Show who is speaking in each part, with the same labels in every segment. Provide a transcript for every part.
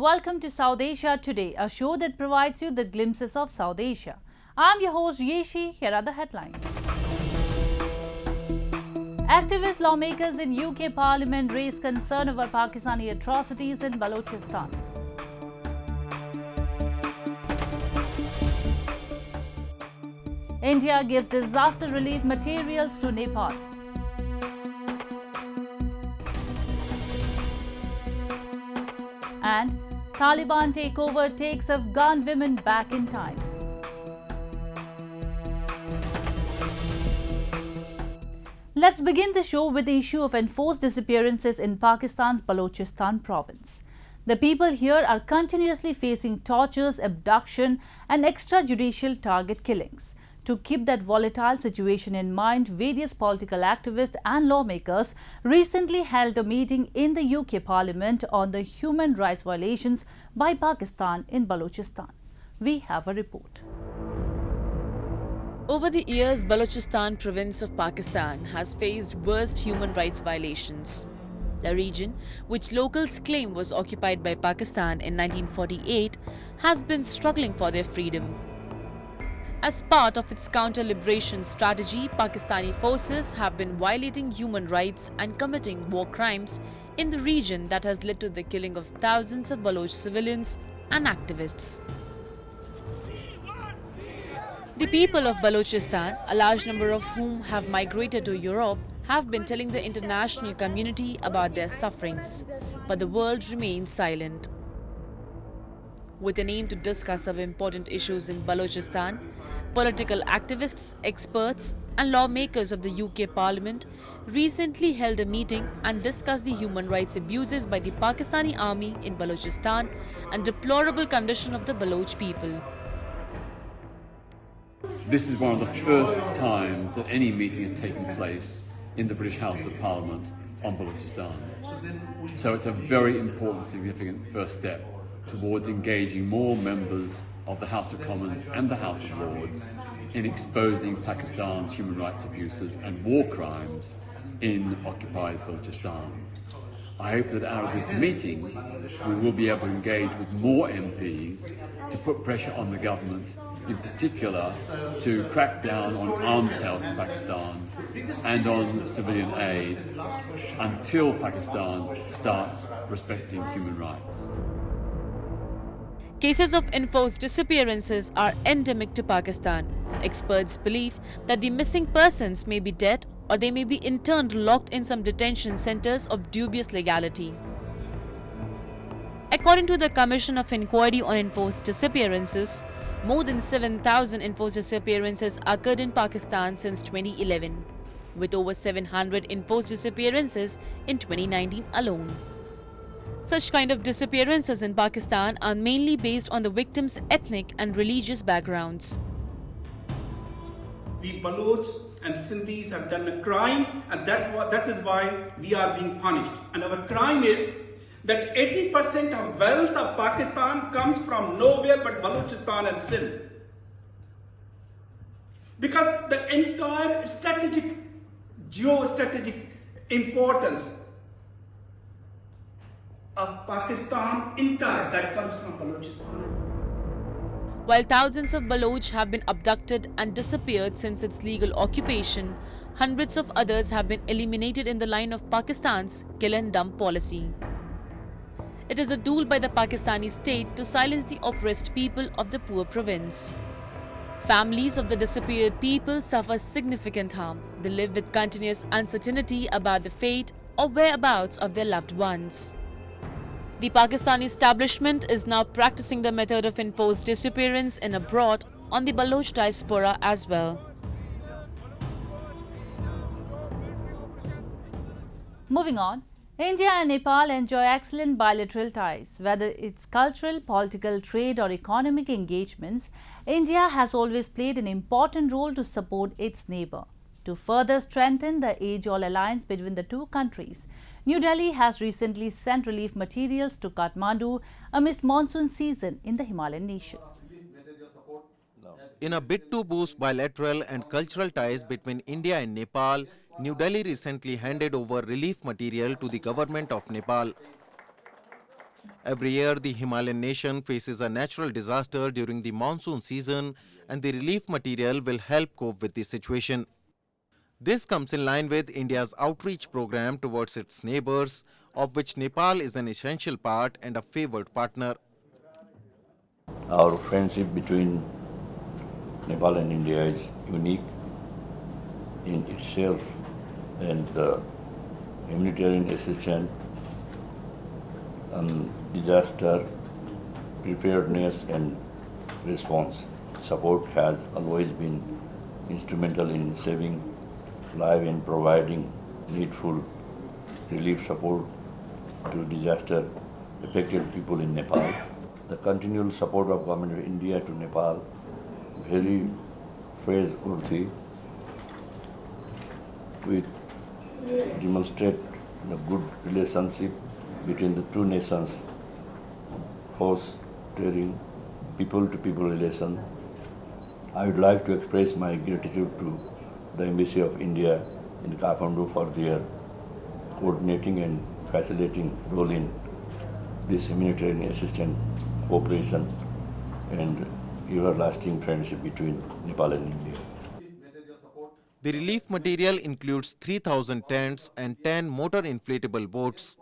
Speaker 1: welcome to South Asia Today, a show that provides you the glimpses of South Asia. I'm your host Yeshi. Here are the headlines. Activist lawmakers in UK Parliament raise concern over Pakistani atrocities in Balochistan. India gives disaster relief materials to Nepal. And Taliban takeover takes Afghan women back in time. Let's begin the show with the issue of enforced disappearances in Pakistan's Balochistan province. The people here are continuously facing tortures, abduction and extrajudicial target killings. To keep that volatile situation in mind, various political activists and lawmakers recently held a meeting in the UK Parliament on the human rights violations by Pakistan in Balochistan. We have a report.
Speaker 2: Over the years, Balochistan province of Pakistan has faced worst human rights violations. The region, which locals claim was occupied by Pakistan in 1948, has been struggling for their freedom. As part of its counter-liberation strategy, Pakistani forces have been violating human rights and committing war crimes in the region that has led to the killing of thousands of Baloch civilians and activists. The people of Balochistan, a large number of whom have migrated to Europe, have been telling the international community about their sufferings, but the world remains silent. With an aim to discuss some important issues in Balochistan, political activists, experts and lawmakers of the UK Parliament recently held a meeting and discussed the human rights abuses by the Pakistani army in Balochistan and deplorable condition of the Baloch people.
Speaker 3: This is one of the first times that any meeting has taken place in the British House of Parliament on Balochistan. So it's a very important, significant first step towards engaging more members of the House of Commons and the House of Lords in exposing Pakistan's human rights abuses and war crimes in occupied Balochistan. I hope that out of this meeting we will be able to engage with more MPs to put pressure on the government, in particular to crack down on arms sales to Pakistan and on civilian aid until Pakistan starts respecting human rights.
Speaker 2: Cases of enforced disappearances are endemic to Pakistan. Experts believe that the missing persons may be dead or they may be interned locked in some detention centers of dubious legality. According to the Commission of Inquiry on Enforced Disappearances, more than 7,000 enforced disappearances occurred in Pakistan since 2011, with over 700 enforced disappearances in 2019 alone. Such kind of disappearances in Pakistan are mainly based on the victims' ethnic and religious backgrounds.
Speaker 4: We Baloch and Sindhis have done a crime, and that is why we are being punished. And our crime is that 80% of wealth of Pakistan comes from nowhere but Balochistan and Sindh. Because the entire geostrategic importance of Pakistan entire that comes from Balochistan.
Speaker 2: While thousands of Baloch have been abducted and disappeared since its legal occupation, hundreds of others have been eliminated in the line of Pakistan's kill and dump policy. It is a tool by the Pakistani state to silence the oppressed people of the poor province. Families of the disappeared people suffer significant harm. They live with continuous uncertainty about the fate or whereabouts of their loved ones. The Pakistani establishment is now practicing the method of enforced disappearance in abroad on the Baloch diaspora as well.
Speaker 1: Moving on, India and Nepal enjoy excellent bilateral ties. Whether it's cultural, political, trade or economic engagements, India has always played an important role to support its neighbour. To further strengthen the age-old alliance between the two countries, New Delhi has recently sent relief materials to Kathmandu amidst monsoon season in the Himalayan nation.
Speaker 5: In a bid to boost bilateral and cultural ties between India and Nepal, New Delhi recently handed over relief material to the government of Nepal. Every year, the Himalayan nation faces a natural disaster during the monsoon season, and the relief material will help cope with the situation. This comes in line with India's outreach program towards its neighbors, of which Nepal is an essential part and a favored partner.
Speaker 6: Our friendship between Nepal and India is unique in itself, and the humanitarian assistance and disaster preparedness and response support has always been instrumental in saving lives and providing needful relief support to disaster affected people in Nepal. The continual support of Government of India to Nepal very praiseworthy. We demonstrate the good relationship between the two nations, fostering people-to-people relation. I would like to express my gratitude to the Embassy of India in Kathmandu for their coordinating and facilitating role in this humanitarian assistance cooperation and everlasting friendship between Nepal and India.
Speaker 5: The relief material includes 3,000 tents and 10 motor inflatable boats.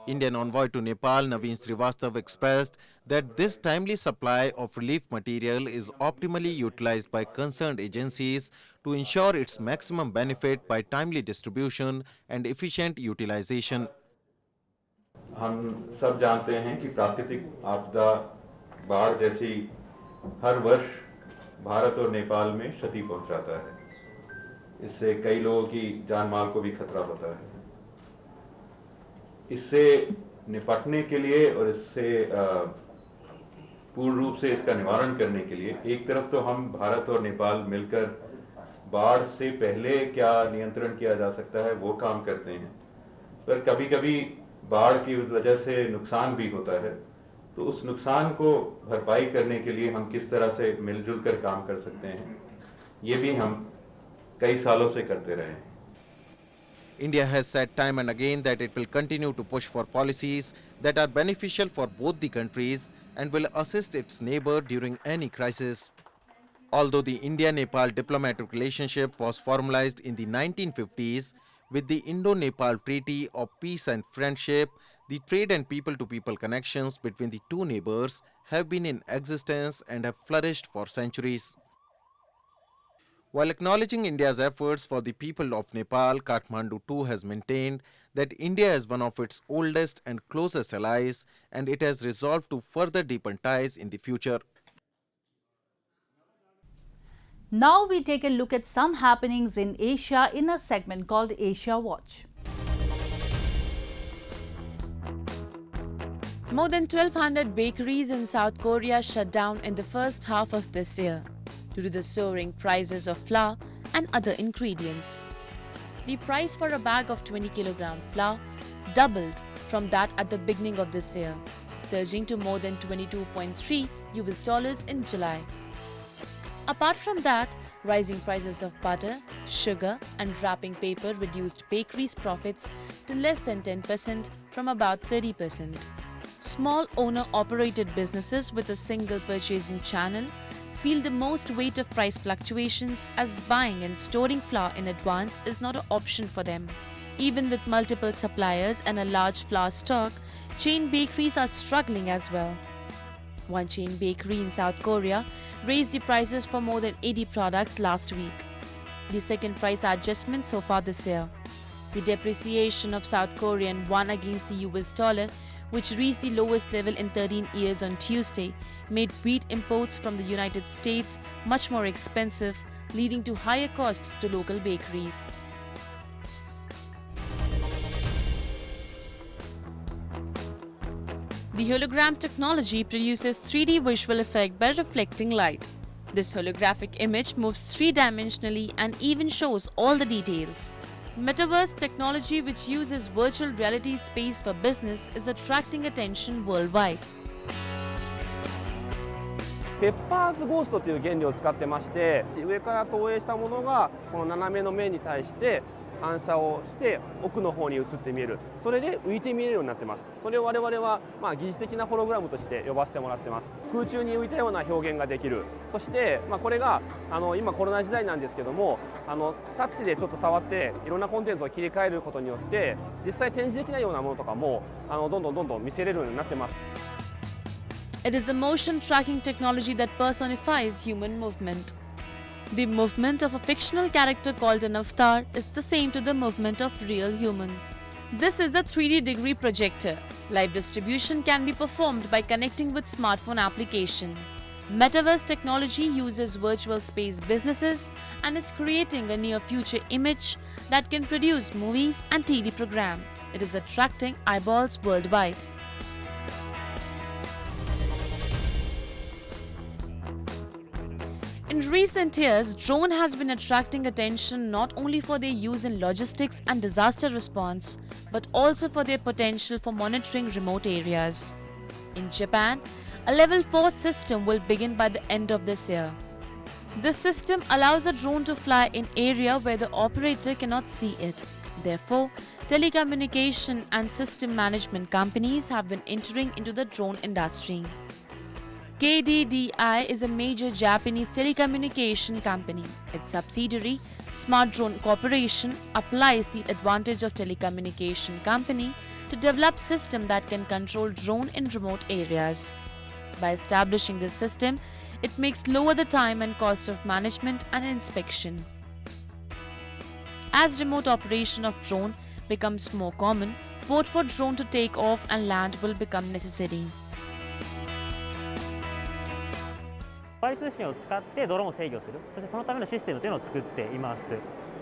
Speaker 5: Indian envoy to Nepal, Naveen Srivastav, expressed that this timely supply of relief material is optimally utilized by concerned agencies to ensure its maximum benefit by timely distribution and efficient utilization.
Speaker 7: हम सब जानते हैं कि प्राकृतिक आपदा बाढ़ जैसी हर वर्ष भारत और नेपाल में क्षति पहुंचाता है। इससे कई लोगों की जान माल को भी खतरा होता है। इससे निपटने के लिए और इससे पूर्ण रूप से इसका निवारण करने के लिए एक तरफ तो हम भारत और नेपाल मिलकर बाढ़ से पहले क्या नियंत्रण किया जा सकता है वो काम करते हैं, पर कभी-कभी बाढ़ की वजह से नुकसान भी होता है, तो उस नुकसान को भरपाई करने के लिए हम किस तरह से मिलजुल कर काम कर सकते हैं, ये भी हम कई सालों से करते रहे हैं।
Speaker 5: India has said time and again that it will continue to push for policies that are beneficial for both the countries and will assist its neighbor during any crisis. Although the India-Nepal diplomatic relationship was formalized in the 1950s with the Indo-Nepal Treaty of Peace and Friendship, the trade and people-to-people connections between the two neighbors have been in existence and have flourished for centuries. While acknowledging India's efforts for the people of Nepal, Kathmandu too has maintained that India is one of its oldest and closest allies, and it has resolved to further deepen ties in the future.
Speaker 1: Now we take a look at some happenings in Asia in a segment called Asia Watch.
Speaker 2: More than 1,200 bakeries in South Korea shut down in the first half of this year due to the soaring prices of flour and other ingredients. The price for a bag of 20 kg flour doubled from that at the beginning of this year, surging to more than $22.3 in July. Apart from that, rising prices of butter, sugar and wrapping paper reduced bakeries' profits to less than 10% from about 30%. Small owner-operated businesses with a single purchasing channel feel the most weight of price fluctuations, as buying and storing flour in advance is not an option for them. Even with multiple suppliers and a large flour stock, chain bakeries are struggling as well. One chain bakery in South Korea raised the prices for more than 80 products last week, the second price adjustment so far this year. The depreciation of South Korean won against the US dollar, which reached the lowest level in 13 years on Tuesday, made wheat imports from the United States much more expensive, leading to higher costs to local bakeries. The hologram technology produces 3D visual effect by reflecting light. This holographic image moves three-dimensionally and even shows all the details. Metaverse technology, which uses virtual reality space for business, is attracting attention worldwide.
Speaker 8: ペッパーズゴーストという原理を使ってまして、上から投影したものがこの斜めの面に対して反射をして奥の方に映って見える、それで浮いて見えるようになってます。それを我々は疑似的なホログラムとして呼ばせてもらってます。空中に浮いたような表現ができる。そしてこれが今コロナ時代なんですけども、タッチでちょっと触っていろんなコンテンツを切り替えることによって実際展示できないようなものとかもどんどん見せれるようになってます。
Speaker 2: It is a motion tracking technology that personifies human movement. The movement of a fictional character called an avatar is the same to the movement of real human. This is a 3D degree projector. Live distribution can be performed by connecting with smartphone application. Metaverse technology uses virtual space businesses and is creating a near future image that can produce movies and TV program. It is attracting eyeballs worldwide. In recent years, drone has been attracting attention not only for their use in logistics and disaster response, but also for their potential for monitoring remote areas. In Japan, a level 4 system will begin by the end of this year. This system allows a drone to fly in area where the operator cannot see it. Therefore, telecommunication and system management companies have been entering into the drone industry. KDDI is a major Japanese telecommunication company. Its subsidiary, Smart Drone Corporation, applies the advantage of telecommunication company to develop system that can control drone in remote areas. By establishing this system, it makes lower the time and cost of management and inspection. As remote operation of drone becomes more common, port for drone to take off and land will become necessary.
Speaker 9: モバイル通信を使ってドローンを制御する、そしてそのためのシステムというのを作っています。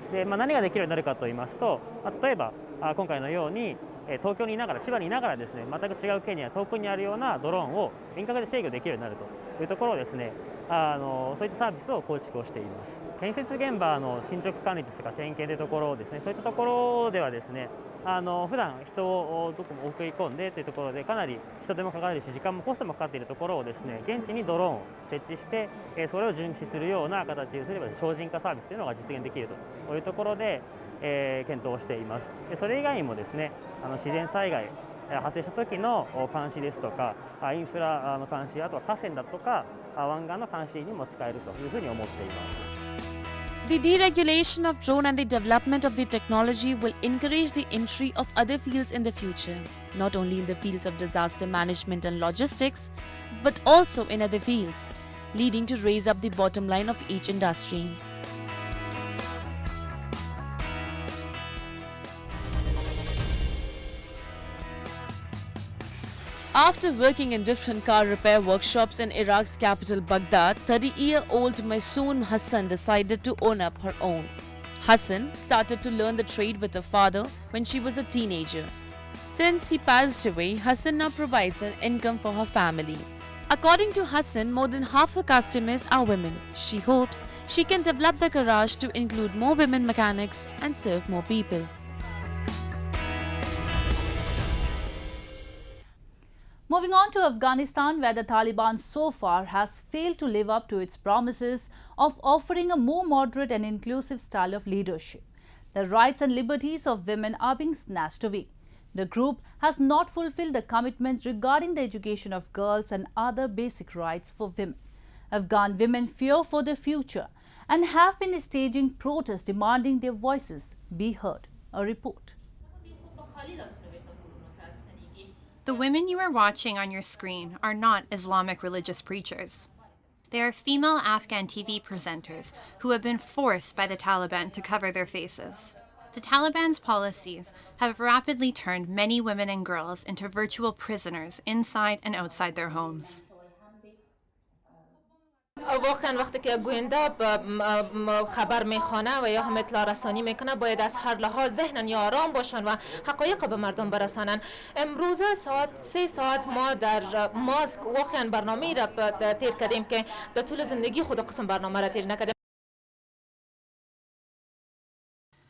Speaker 9: で、何ができるようになるかと言いますと、例えば今回のように東京にいながら、千葉にいながらですね、全く違う県には遠くにあるようなドローンを遠隔で制御できるようになるというところをですね、そういったサービスを構築をしています。建設現場の進捗管理ですとか点検というところをですね、そういったところではですね、普段人をどこも送り込んでというところでかなり人手もかかるし時間もコストもかかっているところをですね、現地にドローンを設置してそれを巡視するような形にすれば省人化サービスというのが実現できるというところで、検討をしています。でそれ以外にもですね、自然災害発生した時の監視ですとかインフラの監視、あとは河川だとか湾岸の監視にも使えるというふうに思っています。
Speaker 2: The deregulation of drone and the development of the technology will encourage the entry of other fields in the future, not only in the fields of disaster management and logistics, but also in other fields, leading to raise up the bottom line of each industry. After working in different car repair workshops in Iraq's capital Baghdad, 30-year-old Maysoon Hassan decided to own up her own. Hassan started to learn the trade with her father when she was a teenager. Since he passed away, Hassan now provides an income for her family. According to Hassan, more than half her customers are women. She hopes she can develop the garage to include more women mechanics and serve more people.
Speaker 1: Moving on to Afghanistan, where the Taliban so far has failed to live up to its promises of offering a more moderate and inclusive style of leadership. The rights and liberties of women are being snatched away. The group has not fulfilled the commitments regarding the education of girls and other basic rights for women. Afghan women fear for their future and have been staging protests demanding their voices be heard. A report.
Speaker 10: The women you are watching on your screen are not Islamic religious preachers. They are female Afghan TV presenters who have been forced by the Taliban to cover their faces. The Taliban's policies have rapidly turned many women and girls into virtual prisoners inside and outside their homes.
Speaker 11: واقعا وقتی که گوینده خبر میخوانه و یا هم اطلاع رسانی میکنه باید از هر لحاظ ذهنن یا آرام باشن و حقایق به مردم برسانن. امروز ساعت 3 ما در ماسک واقعا برنامه را تیر کردیم که در طول زندگی خود قسم برنامه را تیر نکردیم.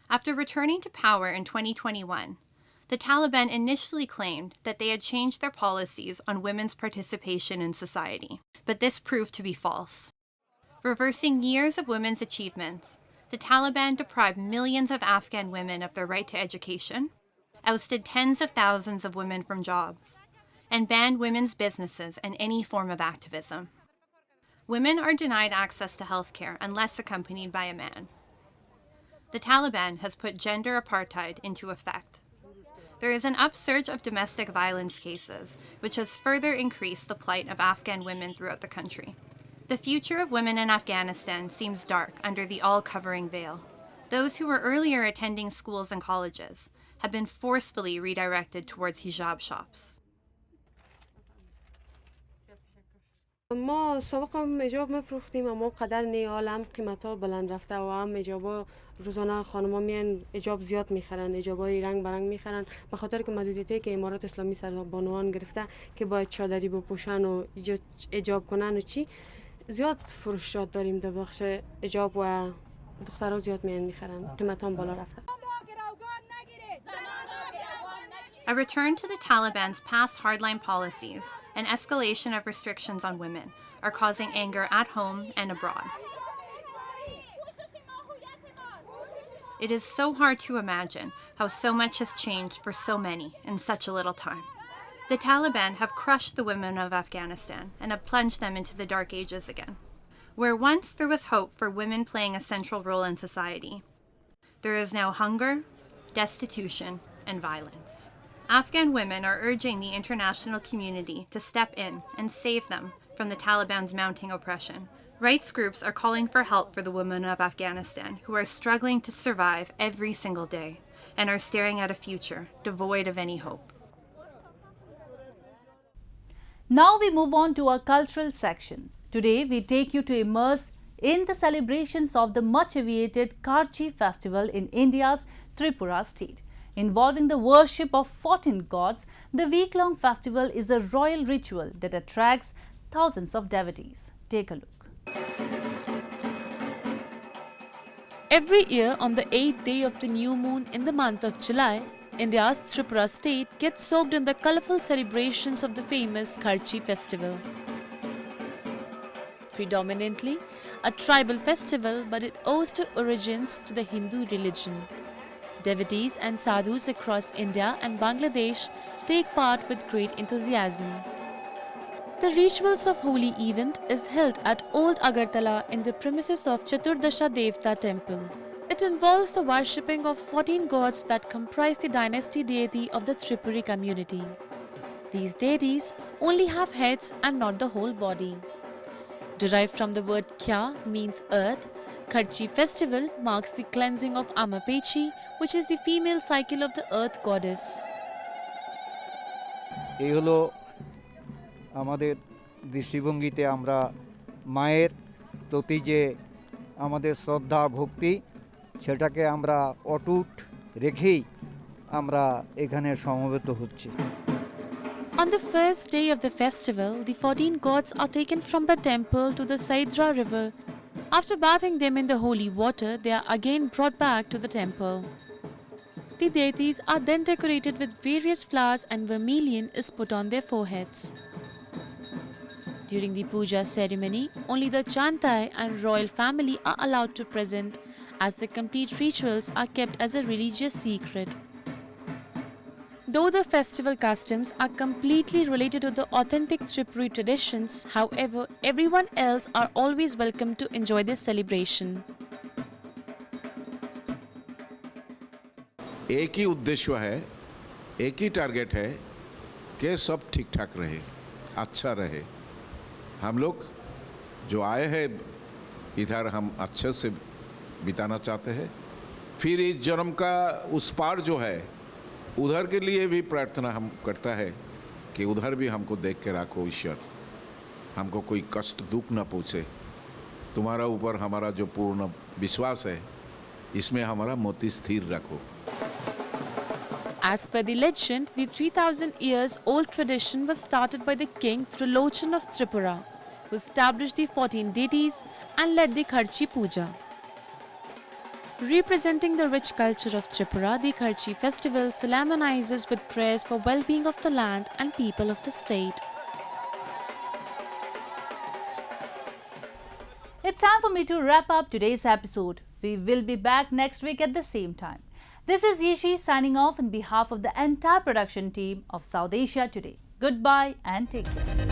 Speaker 10: After returning to power in 2021, the Taliban initially claimed that they had changed their policies on women's participation in society, but this proved to be false. Reversing years of women's achievements, The Taliban deprived millions of Afghan women of their right to education, ousted tens of thousands of women from jobs, and banned women's businesses and any form of activism. Women are denied access to healthcare unless accompanied by a man. The Taliban has put gender apartheid into effect. There is an upsurge of domestic violence cases, which has further increased the plight of Afghan women throughout the country. The future of women in Afghanistan seems dark under the all-covering veil. Those who were earlier attending schools and colleges have been forcefully redirected towards hijab shops.
Speaker 12: ما سابق هم حجاب میفروختیم اما قدر نیالم قیمتا بلند رفته و هم حجابا روزانه خانما میان حجاب زیاد میخرن حجابای رنگ برنگ میخرن به خاطر که محدودیتی که امارات اسلامی سر بانوان گرفته که باید چادری بپوشن و حجاب کنن و چی زیاد فروشات داریم در بخش حجاب و دخترها زیاد میان میخرن قیمتا بالا رفته.
Speaker 10: A return to the Taliban's past hardline policies and escalation of restrictions on women are causing anger at home and abroad. It is so hard to imagine how so much has changed for so many in such a little time. The Taliban have crushed the women of Afghanistan and have plunged them into the dark ages again. Where once there was hope for women playing a central role in society, there is now hunger, destitution, and violence. Afghan women are urging the international community to step in and save them from the Taliban's mounting oppression. Rights groups are calling for help for the women of Afghanistan who are struggling to survive every single day and are staring at a future devoid of any hope.
Speaker 1: Now we move on to our cultural section. Today we take you to immerse in the celebrations of the much-awaited Karchi festival in India's Tripura state. Involving the worship of 14 gods, the week-long festival is a royal ritual that attracts thousands of devotees. Take a look.
Speaker 2: Every year on the 8th day of the new moon in the month of July, India's Tripura state gets soaked in the colourful celebrations of the famous Karchi festival. Predominantly a tribal festival, but it owes to origins to the Hindu religion. Devotees and sadhus across India and Bangladesh take part with great enthusiasm. The rituals of holy event is held at Old Agartala in the premises of Chaturdasha Devta temple. It involves the worshipping of 14 gods that comprise the dynasty deity of the Tripuri community. These deities only have heads and not the whole body. Derived from the word Kya means earth, Karchi festival marks the cleansing of Amapechi, which is the female cycle of the earth goddess.
Speaker 13: এই হলো আমাদের দৃষ্টিভঙ্গিতে আমরা মায়ের প্রতি যে আমাদের শ্রদ্ধা ভক্তি সেটাকে আমরা অটুট রেখেই আমরা এখানে সমবেত হচ্ছি।
Speaker 2: On the first day of the festival, the 14 gods are taken from the temple to the Saidra river. After bathing them in the holy water, they are again brought back to the temple. The deities are then decorated with various flowers and vermilion is put on their foreheads. During the puja ceremony, only the Chantai and royal family are allowed to present, as the complete rituals are kept as a religious secret. Though the festival customs are completely related to the authentic Tripuri traditions, however, everyone else are always welcome to enjoy this celebration.
Speaker 14: एक ही उद्देश्य है, एक ही target है कि सब ठीक ठाक रहे, अच्छा रहे। हम लोग जो आए हैं इधर हम अच्छे से बिताना चाहते हैं। फिर इस जन्म का उस पार जो है उधर के लिए भी प्रार्थना हम करता है कि उधर भी हमको देख के रखो ईश्वर, हमको कोई कष्ट दुख न पहुँचे। तुम्हारा ऊपर हमारा जो पूर्ण विश्वास है इसमें हमारा मोती स्थिर रखो।
Speaker 2: As per the legend, the 3,000 years old tradition was started by the king Trilochan of Tripura, who established the 14 deities and led the Karchi puja. Representing the rich culture of Tripura, the Karchi festival solemnizes with prayers for well-being of the land and people of the state.
Speaker 1: It's time for me to wrap up today's episode. We will be back next week at the same time. This is Yishi signing off on behalf of the entire production team of South Asia Today. Goodbye and take care.